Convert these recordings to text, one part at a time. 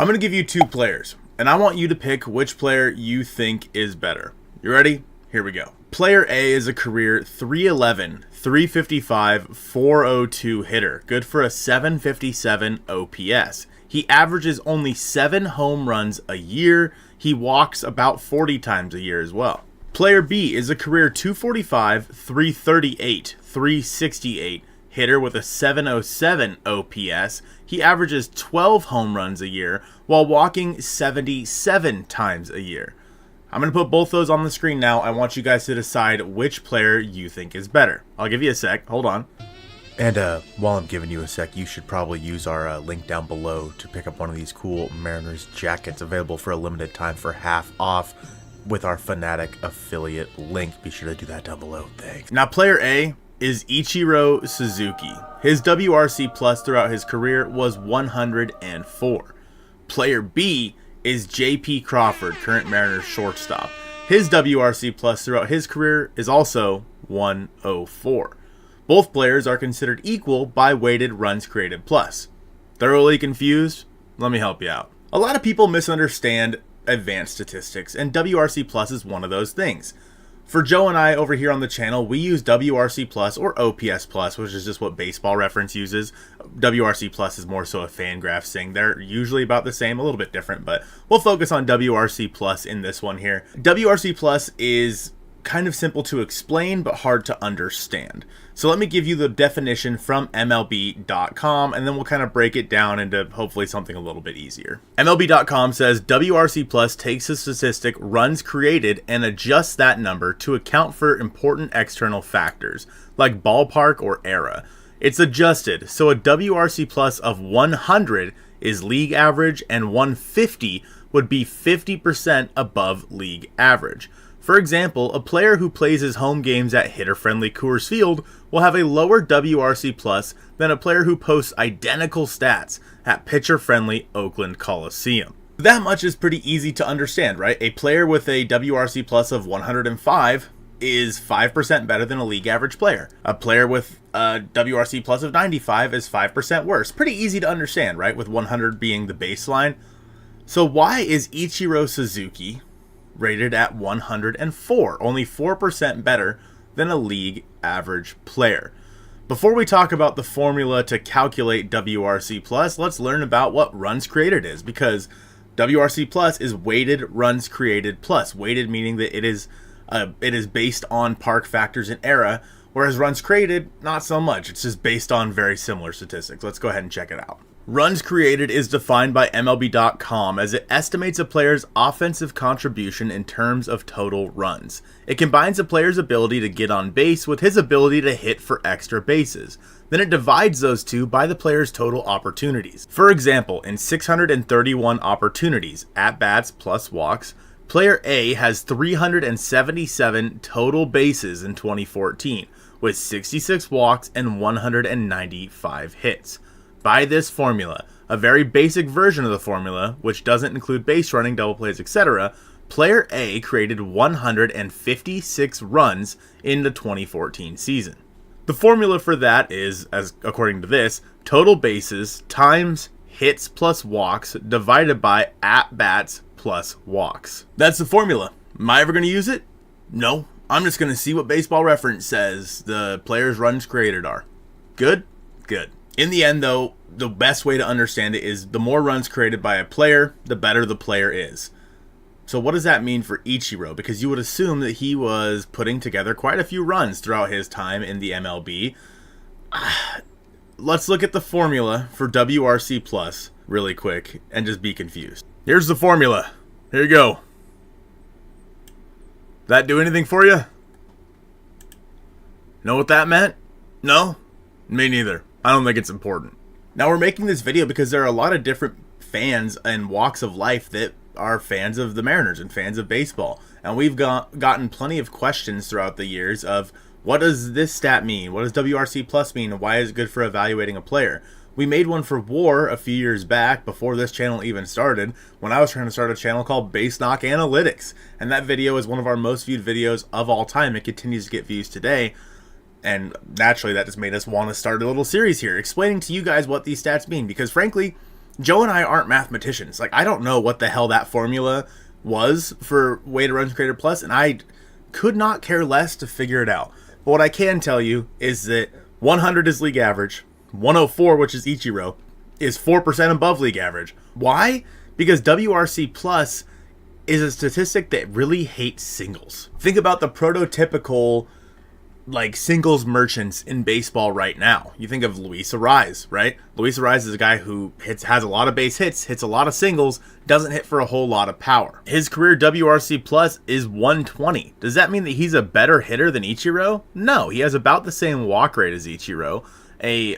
I'm going to give you two players, and I want you to pick which player you think is better. You ready? Here we go. Player A is a career 311, 355, 402 hitter, good for a 757 OPS. He averages only 7 home runs a year. He walks about 40 times a year as well. Player B is a career 245, 338, 368 hitter with a 707 OPS. He averages 12 home runs a year while walking 77 times a year. I'm going to put both those on the screen now. I want you guys to decide which player you think is better. I'll give you a sec. Hold on. And while I'm giving you a sec, you should probably use our link down below to pick up one of these cool Mariners jackets available for a limited time for half off with our Fanatic affiliate link. Be sure to do that down below. Thanks. Now, player A is Ichiro Suzuki. His WRC plus throughout his career was 104. Player B is JP Crawford, current Mariners shortstop. His WRC plus throughout his career is also 104. Both players are considered equal by weighted runs created plus. Thoroughly confused? Let me help you out. A lot of people misunderstand advanced statistics, and WRC plus is one of those things. For Joe and I over here on the channel, we use WRC plus or OPS plus, which is just what Baseball Reference uses. WRC plus is more so a Fangraphs thing. They're usually about the same, a little bit different, but we'll focus on WRC plus in this one here. WRC plus is kind of simple to explain, but hard to understand. So let me give you the definition from MLB.com, and then we'll kind of break it down into hopefully something a little bit easier. MLB.com says WRC Plus takes the statistic runs created and adjusts that number to account for important external factors, like ballpark or era. It's adjusted, so a WRC Plus of 100 is league average, and 150 would be 50% above league average. For example, a player who plays his home games at hitter-friendly Coors Field will have a lower WRC plus than a player who posts identical stats at pitcher-friendly Oakland Coliseum. That much is pretty easy to understand, right? A player with a WRC plus of 105 is 5% better than a league average player. A player with a WRC plus of 95 is 5% worse. Pretty easy to understand, right? With 100 being the baseline. So why is Ichiro Suzuki rated at 104, only 4% better than a league average player? Before we talk about the formula to calculate WRC plus, let's learn about what runs created is, because WRC plus is weighted runs created plus. Weighted meaning that it is based on park factors and era, whereas runs created, not so much. It's just based on very similar statistics. Let's go ahead and check it out. Runs created is defined by MLB.com as it estimates a player's offensive contribution in terms of total runs. It combines a player's ability to get on base with his ability to hit for extra bases. Then it divides those two by the player's total opportunities. For example, in 631 opportunities, at-bats plus walks, player A has 377 total bases in 2014, with 66 walks and 195 hits. By this formula, a very basic version of the formula, which doesn't include base running, double plays, etc., player A created 156 runs in the 2014 season. The formula for that is, as according to this, total bases times hits plus walks divided by at-bats plus walks. That's the formula. Am I ever going to use it? No. I'm just going to see what Baseball Reference says the player's runs created are. Good? Good. In the end, though, the best way to understand it is the more runs created by a player, the better the player is. So what does that mean for Ichiro? Because you would assume that he was putting together quite a few runs throughout his time in the MLB. Let's look at the formula for WRC Plus really quick and just be confused. Here's the formula. Here you go. That do anything for you? Know what that meant? No? Me neither. I don't think it's important. Now, we're making this video because there are a lot of different fans and walks of life that are fans of the Mariners and fans of baseball. And we've gotten plenty of questions throughout the years of, what does this stat mean? What does WRC plus mean? And why is it good for evaluating a player? We made one for WAR a few years back before this channel even started, when I was trying to start a channel called Base Knock Analytics. And that video is one of our most viewed videos of all time. It continues to get views today. And naturally, that just made us want to start a little series here, explaining to you guys what these stats mean. Because frankly, Joe and I aren't mathematicians. Like, I don't know what the hell that formula was for weighted runs created plus, and I could not care less to figure it out. But what I can tell you is that 100 is league average, 104, which is Ichiro, is 4% above league average. Why? Because WRC plus is a statistic that really hates singles. Think about the prototypical like singles merchants in baseball right now. You think of Luis Arraez, right? Luis Arraez is a guy who has a lot of base hits, hits a lot of singles, doesn't hit for a whole lot of power. His career WRC plus is 120. Does that mean that he's a better hitter than Ichiro? No, he has about the same walk rate as Ichiro, a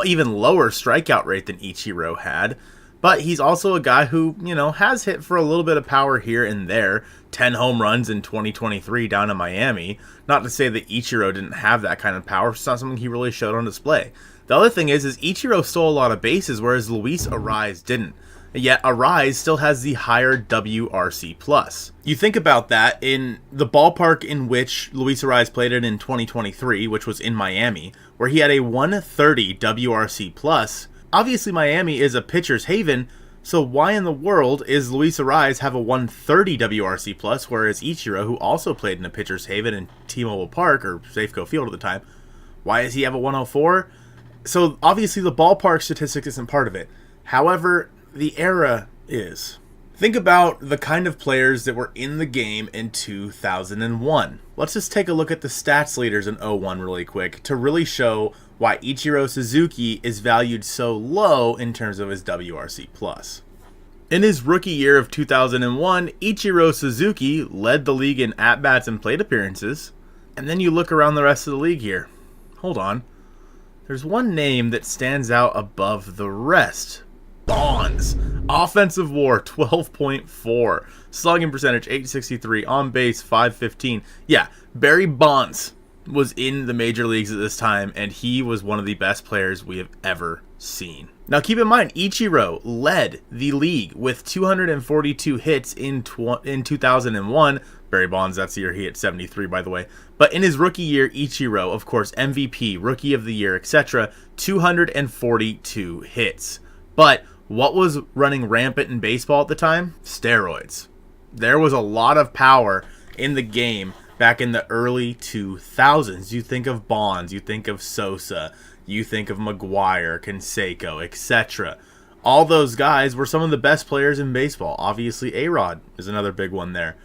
even lower strikeout rate than Ichiro had. But he's also a guy who, has hit for a little bit of power here and there. 10 home runs in 2023 down in Miami. Not to say that Ichiro didn't have that kind of power. It's not something he really showed on display. The other thing is Ichiro stole a lot of bases, whereas Luis Arraez didn't. Yet Arraez still has the higher WRC plus. You think about that in the ballpark in which Luis Arraez played it in 2023, which was in Miami, where he had a 130 WRC plus. Obviously, Miami is a pitcher's haven, so why in the world is Luis Arraez have a 130 WRC plus, whereas Ichiro, who also played in a pitcher's haven in T-Mobile Park, or Safeco Field at the time, why does he have a 104? So obviously the ballpark statistic isn't part of it. However, the era is. Think about the kind of players that were in the game in 2001. Let's just take a look at the stats leaders in 01 really quick to really show why Ichiro Suzuki is valued so low in terms of his WRC plus. In his rookie year of 2001, Ichiro Suzuki led the league in at-bats and plate appearances. And then you look around the rest of the league here. Hold on. There's one name that stands out above the rest. Bonds. Offensive WAR 12.4. Slugging percentage 863. On base 515. Yeah, Barry Bonds was in the major leagues at this time, and he was one of the best players we have ever seen. Now keep in mind, Ichiro led the league with 242 hits in 2001. Barry Bonds, that's the year he hit 73, by the way. But in his rookie year, Ichiro, of course, MVP, Rookie of the Year, etc., 242 hits. But what was running rampant in baseball at the time? Steroids. There was a lot of power in the game back in the early 2000s. You think of Bonds, you think of Sosa, you think of McGuire, Canseco, etc. All those guys were some of the best players in baseball. Obviously, A-Rod is another big one there.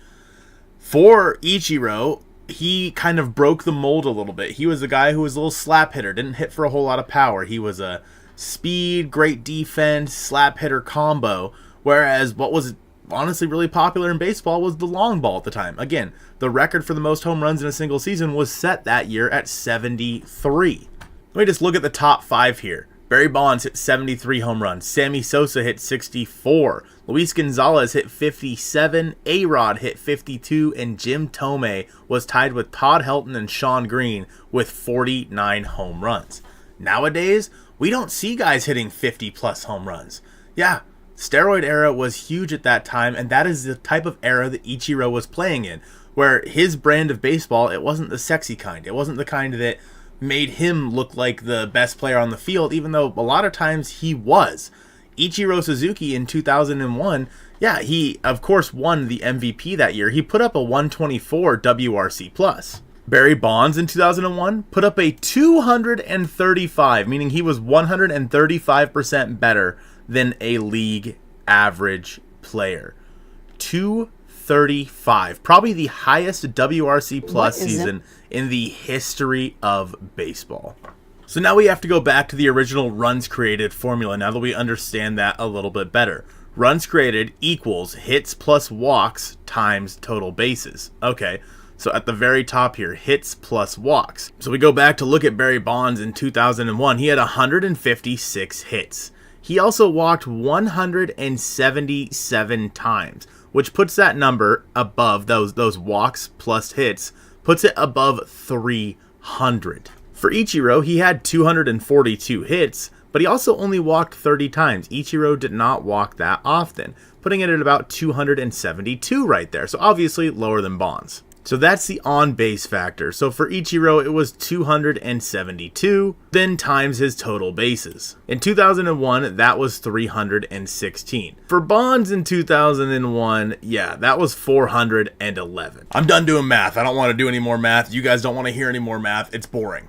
For Ichiro, he kind of broke the mold a little bit. He was a guy who was a little slap hitter, didn't hit for a whole lot of power. He was a speed, great defense, slap hitter combo, whereas what was honestly really popular in baseball was the long ball at the time. Again, the record for the most home runs in a single season was set that year at 73. Let me just look at the top 5 here. Barry Bonds hit 73 home runs. Sammy Sosa hit 64. Luis Gonzalez hit 57. A-Rod hit 52. And Jim Thome was tied with Todd Helton and Shawn Green with 49 home runs. Nowadays, we don't see guys hitting 50-plus home runs. Yeah, steroid era was huge at that time, and that is the type of era that Ichiro was playing in, where his brand of baseball, it wasn't the sexy kind. It wasn't the kind that made him look like the best player on the field, even though a lot of times he was. Ichiro Suzuki in 2001, yeah, he, of course, won the MVP that year. He put up a 124 WRC+. Barry Bonds in 2001 put up a 235, meaning he was 135% better than a league average player. 235, probably the highest WRC plus season in the history of baseball. So now we have to go back to the original runs created formula now that we understand that a little bit better. Runs created equals hits plus walks times total bases. Okay, so at the very top here, hits plus walks. So we go back to look at Barry Bonds in 2001. He had 156 hits. He also walked 177 times, which puts that number above those walks plus hits, puts it above 300. For Ichiro, he had 242 hits, but he also only walked 30 times. Ichiro did not walk that often, putting it at about 272 right there, so obviously lower than Bonds. So that's the on-base factor. So for Ichiro, it was 272, then times his total bases. In 2001, that was 316. For Bonds in 2001, yeah, that was 411. I'm done doing math. I don't want to do any more math. You guys don't want to hear any more math. It's boring.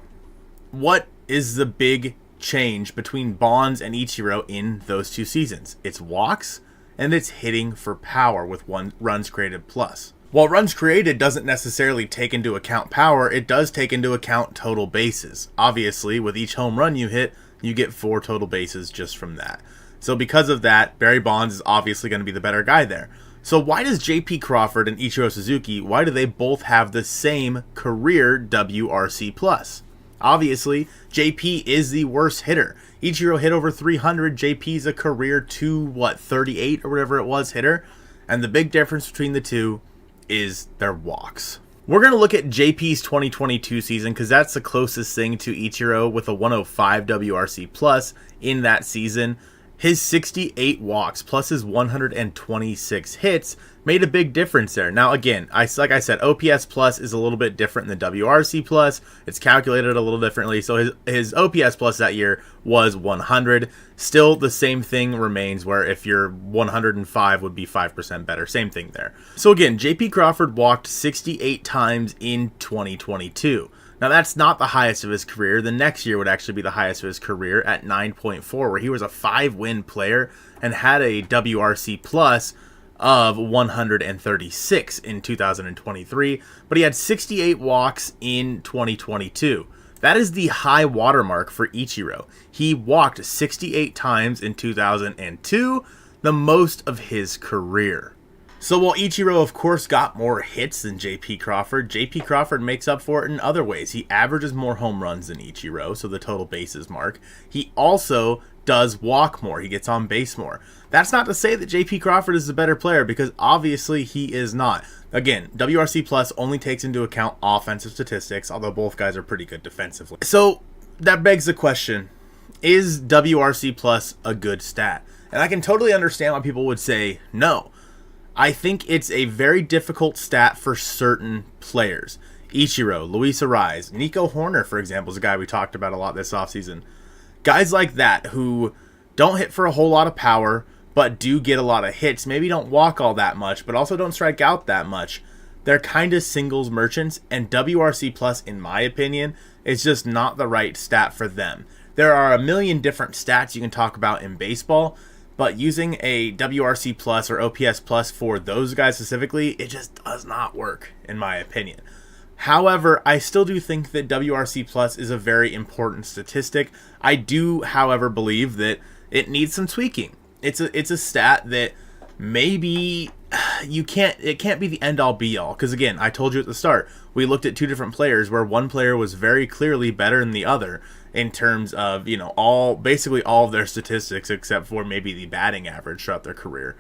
What is the big change between Bonds and Ichiro in those two seasons? It's walks, and it's hitting for power with 1 runs created plus. While runs created doesn't necessarily take into account power, it does take into account total bases. Obviously, with each home run you hit, you get 4 total bases just from that. So because of that, Barry Bonds is obviously going to be the better guy there. So why does J.P. Crawford and Ichiro Suzuki, why do they both have the same career WRC+? Obviously, JP is the worst hitter. Ichiro hit over 300, JP's a career 238 or whatever it was hitter. And the big difference between the two is their walks. We're going to look at JP's 2022 season because that's the closest thing to Ichiro with a 105 WRC plus in that season. His 68 walks plus his 126 hits made a big difference there. Now again, like I said, OPS plus is a little bit different than WRC plus. It's calculated a little differently. So his OPS plus that year was 100. Still the same thing remains where if you're 105 would be 5% better. Same thing there. So again, JP Crawford walked 68 times in 2022. Now that's not the highest of his career. The next year would actually be the highest of his career at 9.4, where he was a 5-win player and had a WRC plus of 136 in 2023, but he had 68 walks in 2022. That is the high watermark for Ichiro. He walked 68 times in 2002, the most of his career. So while Ichiro, of course, got more hits than J.P. Crawford makes up for it in other ways. He averages more home runs than Ichiro, so the total bases mark. He also does walk more. He gets on base more. That's not to say that J.P. Crawford is the better player, because obviously he is not. Again, WRC Plus only takes into account offensive statistics, although both guys are pretty good defensively. So that begs the question, is WRC Plus a good stat? And I can totally understand why people would say no. I think it's a very difficult stat for certain players. Ichiro, Luis Ariz, Nico Horner, for example, is a guy we talked about a lot this offseason. Guys like that who don't hit for a whole lot of power, but do get a lot of hits, maybe don't walk all that much, but also don't strike out that much. They're kind of singles merchants, and WRC Plus, in my opinion, is just not the right stat for them. There are a million different stats you can talk about in baseball, but using a WRC Plus or OPS Plus for those guys specifically, it just does not work, in my opinion. However, I still do think that WRC Plus is a very important statistic. I do, however, believe that it needs some tweaking. It's a stat that maybe it can't be the end-all be-all. Because again, I told you at the start, we looked at two different players where one player was very clearly better than the other in terms of, basically all of their statistics except for maybe the batting average throughout their career.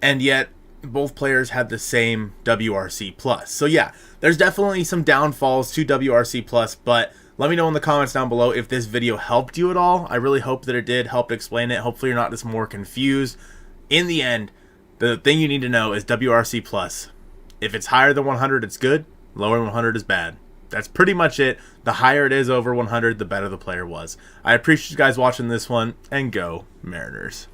And yet, both players had the same WRC plus. So yeah, there's definitely some downfalls to WRC plus, but let me know in the comments down below if this video helped you at all. I really hope that it did help explain it. Hopefully you're not just more confused. In the end, the thing you need to know is WRC plus. If it's higher than 100, it's good. Lower than 100 is bad. That's pretty much it. The higher it is over 100, the better the player was. I appreciate you guys watching this one, and go Mariners.